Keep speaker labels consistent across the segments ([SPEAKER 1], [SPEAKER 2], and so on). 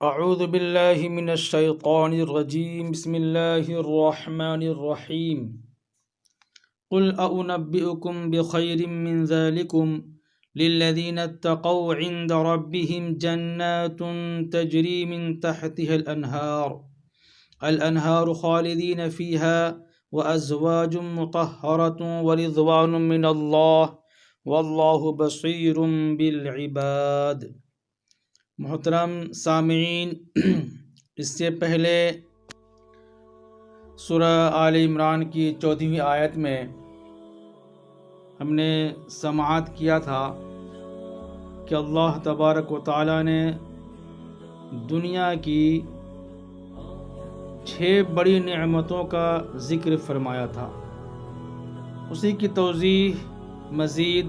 [SPEAKER 1] اعوذ باللہ من الشیطان الرجیم بسم اللہ الرحمن الرحیم قل اؤنبئکم بخیر من ذلکم للذین اتقوا عند ربهم جنات تجری من تحتها الانہار خالدین فیہا وازواج مطہرة ورضوان من اللہ واللہ بصیر بالعباد۔ محترم سامعین، اس سے پہلے سورہ آل عمران کی 14ویں آیت میں ہم نے سماعت کیا تھا کہ اللہ تبارک و تعالی نے دنیا کی 6 بڑی نعمتوں کا ذکر فرمایا تھا۔ اسی کی توضیح مزید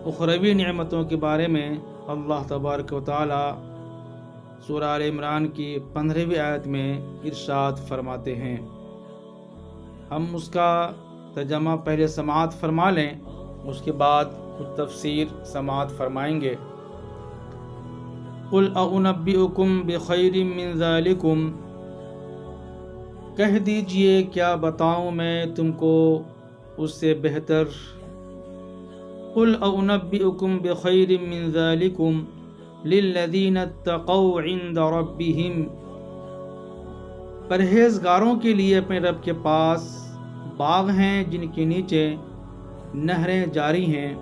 [SPEAKER 1] اخروی نعمتوں کے بارے میں اللہ تبارک و تعالی سورہ آل عمران کی 15ویں آیت میں ارشاد فرماتے ہیں۔ ہم اس کا ترجمہ پہلے سماعت فرما لیں، اس کے بعد کچھ تفسیر سماعت فرمائیں گے۔ قل اؤنبئکم بخیر من ذالکم، کہہ دیجئے کیا بتاؤں میں تم کو اس سے بہتر۔ قل اؤنبئکم بخیر من ذالکم للذین اتقوا عند ربهم، پرہیزگاروں کے لیے اپنے رب کے پاس باغ ہیں جن کے نیچے نہریں جاری ہیں۔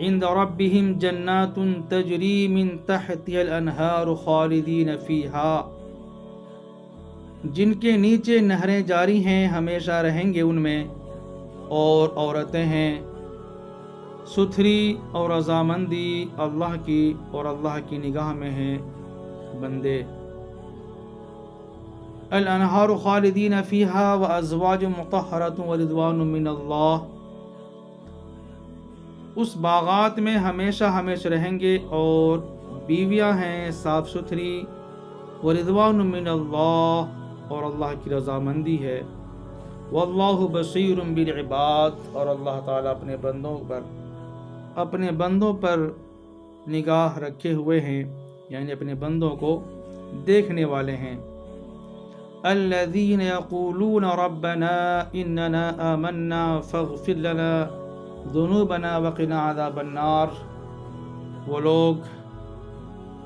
[SPEAKER 1] عند ربهم جنات تجری من تحتها الانہار خالدین فیہا، جن کے نیچے نہریں جاری ہیں، ہمیشہ رہیں گے ان میں، اور عورتیں ہیں ستھری اور رضامندی اللہ کی، اور اللہ کی نگاہ میں ہیں بندے۔ الانہار خالدین فیہا وازواج مطہرۃ ورضوان من اللہ، اس باغات میں ہمیشہ ہمیشہ رہیں گے، اور بیویاں ہیں صاف ستھری، ورضوان من اللہ، اور اللہ کی رضامندی ہے۔ واللہ بصیر بالعباد، اور اللہ تعالیٰ اپنے بندوں پر نگاہ رکھے ہوئے ہیں، یعنی اپنے بندوں کو دیکھنے والے ہیں۔ الذین یقولون ربنا اننا آمنا فاغفر لنا ذنوبنا وقنا عذاب النار، وہ لوگ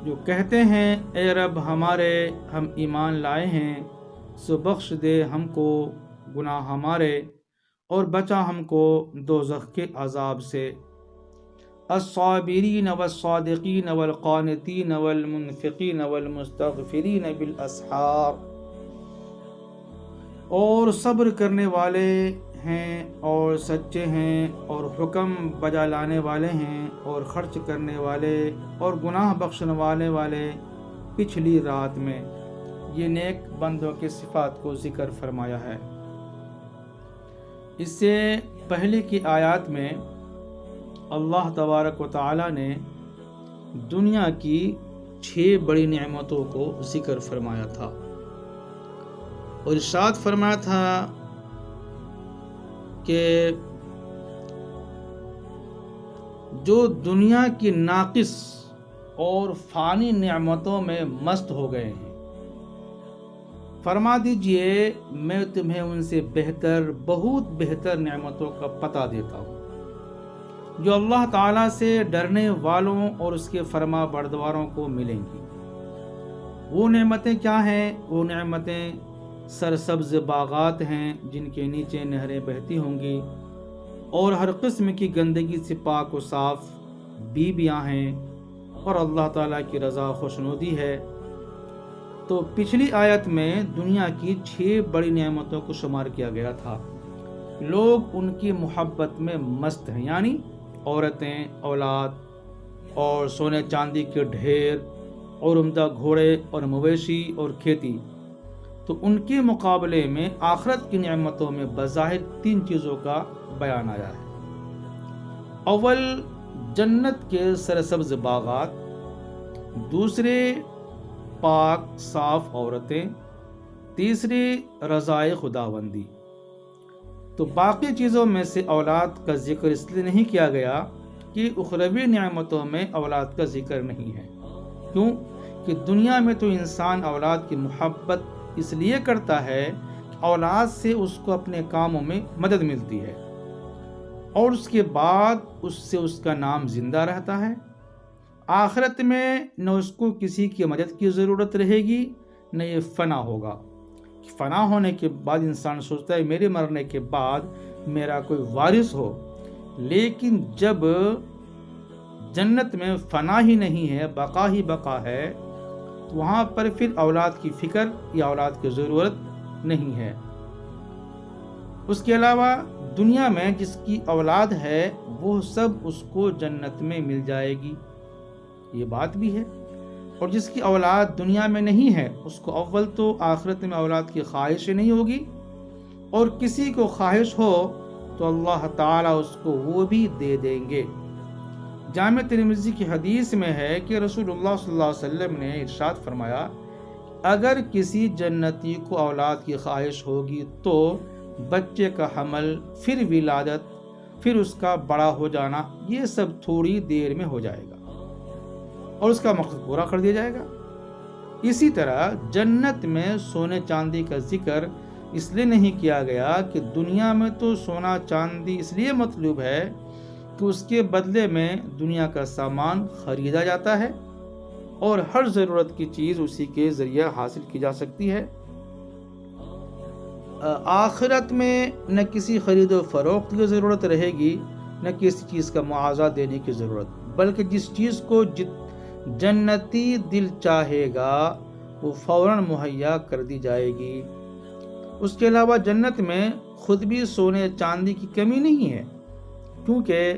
[SPEAKER 1] جو کہتے ہیں اے رب ہمارے، ہم ایمان لائے ہیں، سو بخش دے ہم کو گناہ ہمارے، اور بچا ہم کو دوزخ کے عذاب سے۔ الصابرین والصادقین والقانتین والمنفقین والمستغفرین بالاسحار، اور صبر کرنے والے ہیں اور سچے ہیں اور حکم بجا لانے والے ہیں اور خرچ کرنے والے اور گناہ بخشنے والے پچھلی رات میں۔ یہ نیک بندوں کی صفات کو ذکر فرمایا ہے۔ اس سے پہلے کی آیات میں اللہ تبارک و تعالی نے دنیا کی 6 بڑی نعمتوں کو ذکر فرمایا تھا، اور ارشاد فرمایا تھا کہ جو دنیا کی ناقص اور فانی نعمتوں میں مست ہو گئے ہیں، فرما دیجئے میں تمہیں ان سے بہتر، بہت بہتر نعمتوں کا پتہ دیتا ہوں جو اللہ تعالیٰ سے ڈرنے والوں اور اس کے فرما برداروں کو ملیں گی۔ وہ نعمتیں کیا ہیں؟ وہ نعمتیں سرسبز باغات ہیں جن کے نیچے نہریں بہتی ہوں گی، اور ہر قسم کی گندگی سے پاک و صاف بیویاں ہیں، اور اللہ تعالیٰ کی رضا خوشنودی ہے۔ تو پچھلی آیت میں دنیا کی 6 بڑی نعمتوں کو شمار کیا گیا تھا۔ لوگ ان کی محبت میں مست ہیں، یعنی عورتیں، اولاد، اور سونے چاندی کے ڈھیر، اور عمدہ گھوڑے اور مویشی اور کھیتی۔ تو ان کے مقابلے میں آخرت کی نعمتوں میں بظاہر 3 چیزوں کا بیان آیا ہے۔ اول، جنت کے سرسبز باغات، دوسرے پاک صاف عورتیں، تیسری رضائے خداوندی۔ تو باقی چیزوں میں سے اولاد کا ذکر اس لیے نہیں کیا گیا کہ اخروی نعمتوں میں اولاد کا ذکر نہیں ہے۔ کیوں؟ کہ دنیا میں تو انسان اولاد کی محبت اس لیے کرتا ہے کہ اولاد سے اس کو اپنے کاموں میں مدد ملتی ہے، اور اس کے بعد اس سے اس کا نام زندہ رہتا ہے۔ آخرت میں نہ اس کو کسی کی مدد کی ضرورت رہے گی، نہ یہ فنا ہوگا۔ فنا ہونے کے بعد انسان سوچتا ہے میرے مرنے کے بعد میرا کوئی وارث ہو، لیکن جب جنت میں فنا ہی نہیں ہے، بقا ہی بقا ہے، تو وہاں پر پھر اولاد کی فکر یا اولاد کی ضرورت نہیں ہے۔ اس کے علاوہ دنیا میں جس کی اولاد ہے وہ سب اس کو جنت میں مل جائے گی، یہ بات بھی ہے۔ اور جس کی اولاد دنیا میں نہیں ہے اس کو اول تو آخرت میں اولاد کی خواہش نہیں ہوگی، اور کسی کو خواہش ہو تو اللہ تعالیٰ اس کو وہ بھی دے دیں گے۔ جامع ترمذی کی حدیث میں ہے کہ رسول اللہ صلی اللہ علیہ وسلم نے ارشاد فرمایا، اگر کسی جنتی کو اولاد کی خواہش ہوگی تو بچے کا حمل، پھر ولادت، پھر اس کا بڑا ہو جانا، یہ سب تھوڑی دیر میں ہو جائے گا اور اس کا مقصد پورا کر دیا جائے گا۔ اسی طرح جنت میں سونے چاندی کا ذکر اس لیے نہیں کیا گیا کہ دنیا میں تو سونا چاندی اس لیے مطلوب ہے کہ اس کے بدلے میں دنیا کا سامان خریدا جاتا ہے اور ہر ضرورت کی چیز اسی کے ذریعے حاصل کی جا سکتی ہے۔ آخرت میں نہ کسی خرید و فروخت کی ضرورت رہے گی، نہ کسی چیز کا معاوضہ دینے کی ضرورت، بلکہ جس چیز کو جنتی دل چاہے گا وہ فوراً مہیا کر دی جائے گی۔ اس کے علاوہ جنت میں خود بھی سونے چاندی کی کمی نہیں ہے، کیونکہ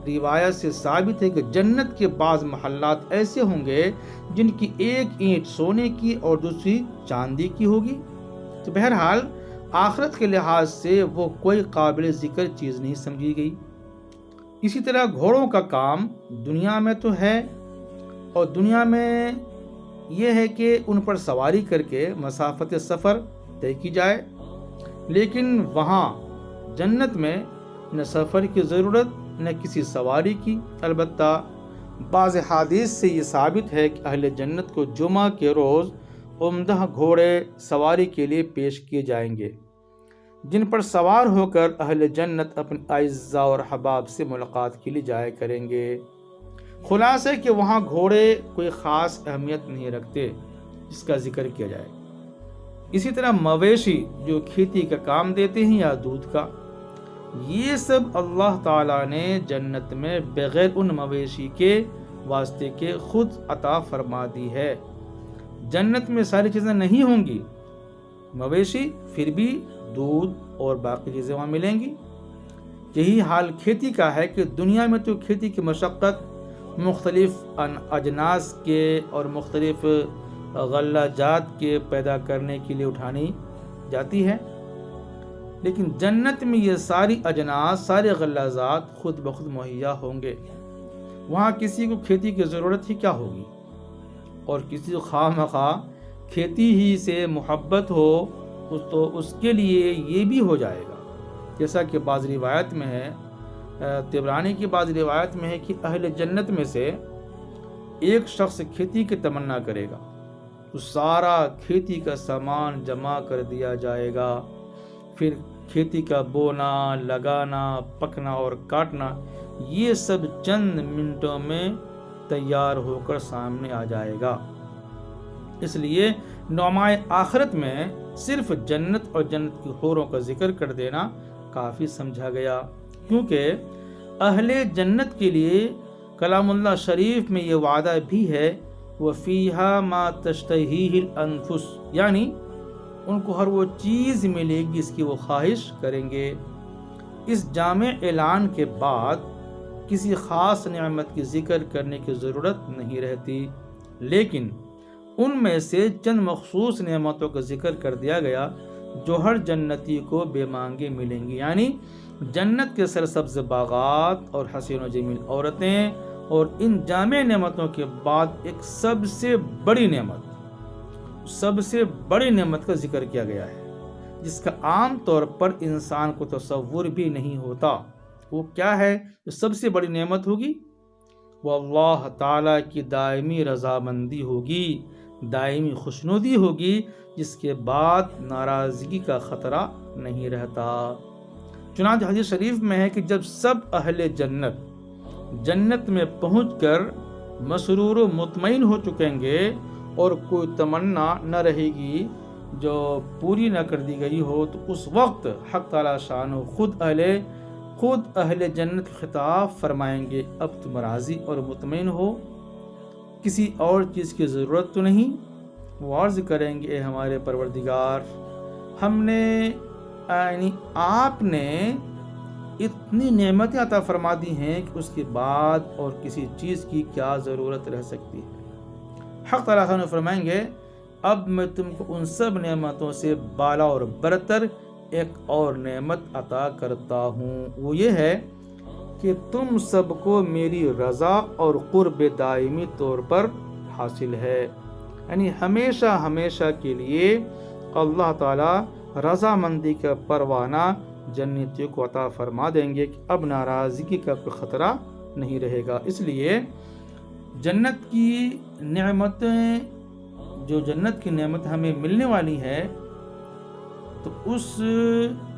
[SPEAKER 1] روایت سے ثابت ہے کہ جنت کے بعض محلات ایسے ہوں گے جن کی ایک اینٹ سونے کی اور دوسری چاندی کی ہوگی۔ تو بہرحال آخرت کے لحاظ سے وہ کوئی قابل ذکر چیز نہیں سمجھی گئی۔ اسی طرح گھوڑوں کا کام دنیا میں تو ہے، اور دنیا میں یہ ہے کہ ان پر سواری کر کے مسافت سفر طے کی جائے، لیکن وہاں جنت میں نہ سفر کی ضرورت نہ کسی سواری کی۔ البتہ بعض حدیث سے یہ ثابت ہے کہ اہل جنت کو جمعہ کے روز عمدہ گھوڑے سواری کے لیے پیش کیے جائیں گے، جن پر سوار ہو کر اہل جنت اپنے اعزاء اور احباب سے ملاقات کے لیے جایا کریں گے۔ خلاصہ ہے کہ وہاں گھوڑے کوئی خاص اہمیت نہیں رکھتے جس کا ذکر کیا جائے۔ اسی طرح مویشی جو کھیتی کا کام دیتے ہیں یا دودھ کا، یہ سب اللہ تعالیٰ نے جنت میں بغیر ان مویشی کے واسطے کے خود عطا فرما دی ہے۔ جنت میں ساری چیزیں نہیں ہوں گی، مویشی پھر بھی دودھ اور باقی چیزیں وہاں ملیں گی۔ یہی حال کھیتی کا ہے کہ دنیا میں تو کھیتی کی مشقت مختلف اجناس کے اور مختلف غلہ جات کے پیدا کرنے کے لیے اٹھانی جاتی ہے، لیکن جنت میں یہ ساری اجناس، سارے غلہ جات خود بخود مہیا ہوں گے۔ وہاں کسی کو کھیتی کی ضرورت ہی کیا ہوگی، اور کسی کو خواہ مخواہ کھیتی ہی سے محبت ہو تو اس کے لیے یہ بھی ہو جائے گا۔ جیسا کہ بعض روایت میں ہے، طبرانی کی بعض روایت میں ہے کہ اہل جنت میں سے ایک شخص کھیتی کی تمنا کرے گا تو سارا کھیتی کا سامان جمع کر دیا جائے گا، پھر کھیتی کا بونا، لگانا، پکنا اور کاٹنا یہ سب چند منٹوں میں تیار ہو کر سامنے آ جائے گا۔ اس لیے نعمائے آخرت میں صرف جنت اور جنت کی حوروں کا ذکر کر دینا کافی سمجھا گیا، کیونکہ اہل جنت کے لیے کلام اللہ شریف میں یہ وعدہ بھی ہے، وَفِيهَا مَا تَشْتَهِيهِ الْأَنفُسُ، یعنی ان کو ہر وہ چیز ملے گی اس کی وہ خواہش کریں گے۔ اس جامع اعلان کے بعد کسی خاص نعمت کی ذکر کرنے کی ضرورت نہیں رہتی، لیکن ان میں سے چند مخصوص نعمتوں کا ذکر کر دیا گیا جو ہر جنتی کو بے مانگے ملیں گی، یعنی جنت کے سرسبز باغات اور حسین و جمیل عورتیں، اور ان جامع نعمتوں کے بعد ایک سب سے بڑی نعمت کا ذکر کیا گیا ہے جس کا عام طور پر انسان کو تصور بھی نہیں ہوتا۔ وہ کیا ہے جو سب سے بڑی نعمت ہوگی؟ وہ اللہ تعالیٰ کی دائمی رضامندی ہوگی، دائمی خوشنودی ہوگی، جس کے بعد ناراضگی کا خطرہ نہیں رہتا۔ چنانچہ حدیث شریف میں ہے کہ جب سب اہل جنت میں پہنچ کر مسرور و مطمئن ہو چکیں گے اور کوئی تمنا نہ رہے گی جو پوری نہ کر دی گئی ہو، تو اس وقت حق تعالی شان خود اہل جنت کا خطاب فرمائیں گے، اب تم راضی اور مطمئن ہو، کسی اور چیز کی ضرورت تو نہیں؟ وہ عرض کریں گے، اے ہمارے پروردگار، ہم نے یعنی آپ نے اتنی نعمتیں عطا فرما دی ہیں کہ اس کے بعد اور کسی چیز کی کیا ضرورت رہ سکتی ہے؟ حق تعالیٰ نے فرمائیں گے، اب میں تم کو ان سب نعمتوں سے بالا اور برتر ایک اور نعمت عطا کرتا ہوں، وہ یہ ہے کہ تم سب کو میری رضا اور قرب دائمی طور پر حاصل ہے۔ یعنی ہمیشہ کے لیے اللہ تعالیٰ رضامندی کا پروانہ جنتیوں کو عطا فرما دیں گے کہ اب ناراضگی کا کوئی خطرہ نہیں رہے گا۔ اس لیے جنت کی نعمتیں، جو جنت کی نعمت ہمیں ملنے والی ہے، تو اس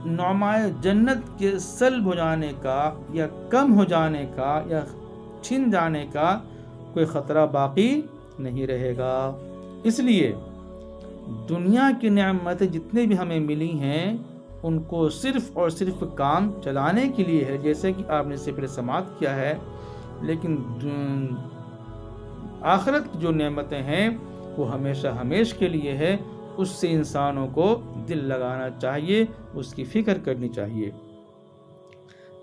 [SPEAKER 1] نعمائے جنت کے سلب ہو جانے کا یا کم ہو جانے کا یا چھن جانے کا کوئی خطرہ باقی نہیں رہے گا۔ اس لیے دنیا کی نعمتیں جتنے بھی ہمیں ملی ہیں ان کو صرف اور صرف کام چلانے کے لیے ہے، جیسے کہ آپ نے اس سے پہلے سماعت کیا ہے، لیکن آخرت کی جو نعمتیں ہیں وہ ہمیشہ کے لیے ہے، اس سے انسانوں کو دل لگانا چاہیے، اس کی فکر کرنی چاہیے۔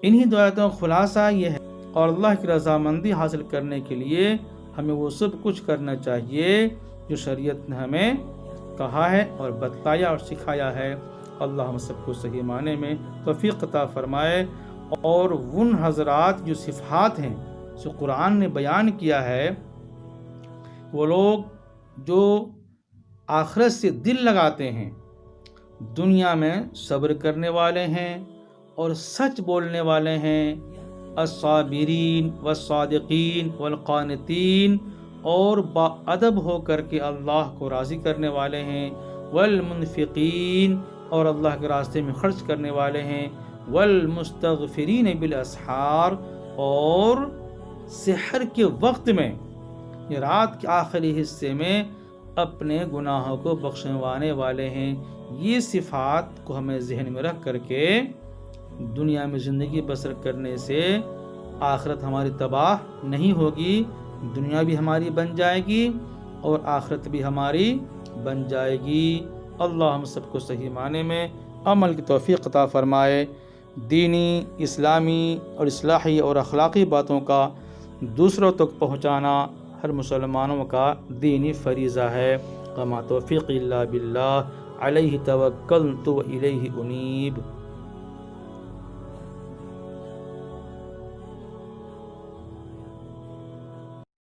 [SPEAKER 1] انہی دو آیتوں کا خلاصہ یہ ہے، اور اللہ کی رضامندی حاصل کرنے کے لیے ہمیں وہ سب کچھ کرنا چاہیے جو شریعت نے ہمیں کہا ہے اور بتلایا اور سکھایا ہے۔ اللہ ہم سب کو صحیح معنی میں توفیق عطا فرمائے، اور ان حضرات جو صفات ہیں جو قرآن نے بیان کیا ہے، وہ لوگ جو آخرت سے دل لگاتے ہیں، دنیا میں صبر کرنے والے ہیں اور سچ بولنے والے ہیں، الصابرین والصادقین والقانتین، اور با ادب ہو کر کے اللہ کو راضی کرنے والے ہیں، والمنفقین، اور اللہ کے راستے میں خرچ کرنے والے ہیں، والمستغفرین بالاسحار، اور سحر کے وقت میں، یہ رات کے آخری حصے میں اپنے گناہوں کو بخشوانے والے ہیں۔ یہ صفات کو ہمیں ذہن میں رکھ کر کے دنیا میں زندگی بسر کرنے سے آخرت ہماری تباہ نہیں ہوگی، دنیا بھی ہماری بن جائے گی اور آخرت بھی ہماری بن جائے گی۔ اللہ ہم سب کو صحیح معنی میں عمل کی توفیق عطا فرمائے۔ دینی، اسلامی اور اصلاحی اور اخلاقی باتوں کا دوسروں تک پہنچانا ہر مسلمانوں کا دینی فریضہ ہے۔ وما توفیق الا باللہ، علیہ توکلت و الیہ انیب۔